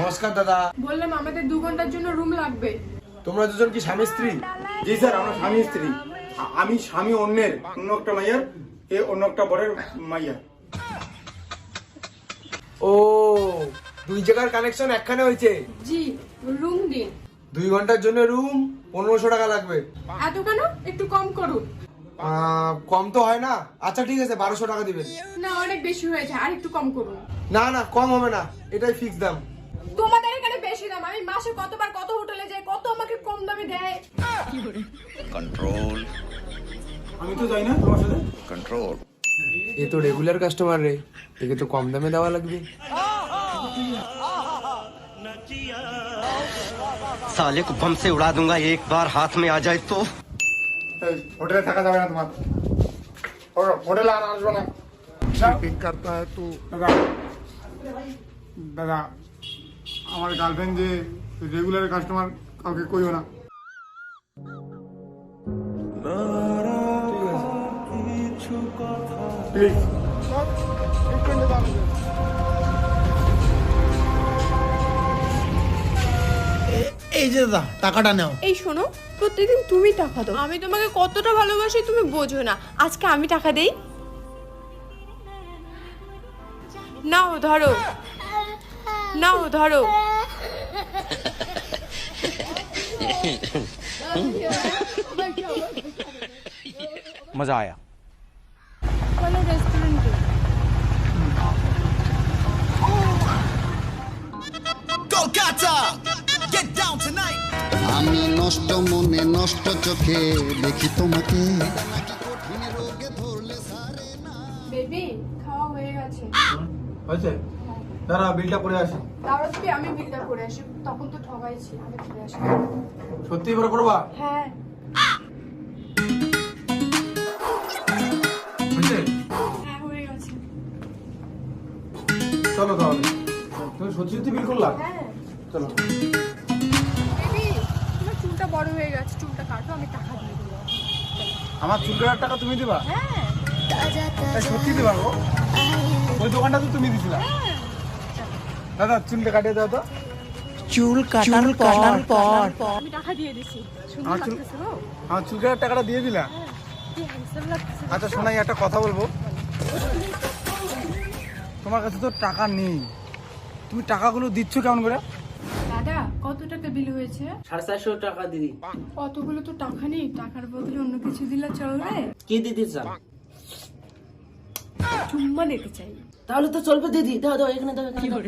নমস্কার দাদা। বললাম আমাদের 2 ঘন্টার জন্য রুম লাগবে। তোমরা দুজন কি স্বামী স্ত্রী? জি স্যার, আমরা স্বামী স্ত্রী। আমি স্বামী অন্য একটা মাইয়ার, এ অন্য একটা বরের মাইয়া। ও, 2 জায়গার কানেকশন একখানে হয়েছে। জি, রুম দিন। 2 ঘন্টার জন্য রুম 1500 টাকা লাগবে। এত কেন? একটু কম করুন। কম তো হয় না। আচ্ছা ঠিক আছে, 1200 টাকা দিবেন। না, অনেক বেশি হয়েছে, আর একটু কম করুন। না না, কম হবে না, এটাই ফিক্স দাম। তোমাদের এখানে বেশি দাম। আমি মাসে কতবার কত হোটেলে যাই, কত আমাকে কম দামে দেয়। कंट्रोल আমি তো যাই না তোমার সাথে। कंट्रोल এ তো রেগুলার কাস্টমার রে, একে তো কম দামে দেওয়া লাগবে। साले को बम से उड़ा दूंगा एक बार हाथ में आ जाए तो। এই, হোটেলে থাকা যাবে না তোমার। হোটেলে আর আসবে না। करता है तू দাদা, দাদা, আমার গার্লফ্রেন্ড যে রেগুলার কাস্টমার, কাউকে কইও না। প্লিজ। এই যে দাদা, টাকাটা নাও। এই শোনো, প্রত্যেকদিন তুমি টাকা দাও। আমি তোমাকে কতটা ভালোবাসি তুমি বোঝো না। আজকে আমি টাকা দেই। নাও ধরো, নাও ধরো। मजा आया। চলো রেস্টুরেন্টে। আমি নষ্ট মনে নষ্ট চোখে দেখি তোমাকে। বেবি, খাওয়া হয়ে গেছে। হয়েছে? দাঁড়া, বিলটা করে আসি। দাঁড়াও তুমি, আমি বিলটা করে আসি। তখন তো ঠগাইছি, আমি ফিরে আসি। সত্যি এবার করবা? হ্যাঁ। হয়েছে? হ্যাঁ, হয়ে গেছে। চলো তাহলে। তুমি সত্যি সত্যি বিল করলা? হ্যাঁ। চলো। বেবি, তোমার চুলটা বড় হয়ে গেছে, চুলটা কাটো, আমি টাকা দিয়ে দেবো। আমার চুল কাটার টাকা তুমি দিবা? হ্যাঁ। এই, সত্যি দিবা গো? ওই দোকানটা তো তুমি দিছিলা। দাদা, চুলটা কাটিয়ে দাও তো। চুল কাটার পর আমি টাকা দিয়ে দিছি। সুন্দর আমার চুল- লাগতেছে গো। আমার চুল কাটার টাকাটা দিয়ে দিলা? কি হ্যান্ডসাম লাগতেছে। আচ্ছা শোনাই, একটা কথা বলবো। তোমার কাছে তো টাকা নেই, তুমি টাকাগুলো দিচ্ছ কেমন করে? দাদা, কত টাকা বিল হয়েছে? 450 টাকা দিদি। কতগুলো তো টাকা নেই, টাকার বদলে অন্য কিছু দিলে চলবে? কি দিদি চান? চুম্মা দিতে চাই। তাহলে তো চলবে দিদি, দাও দাও, এখানে দাও, এখানে দাও।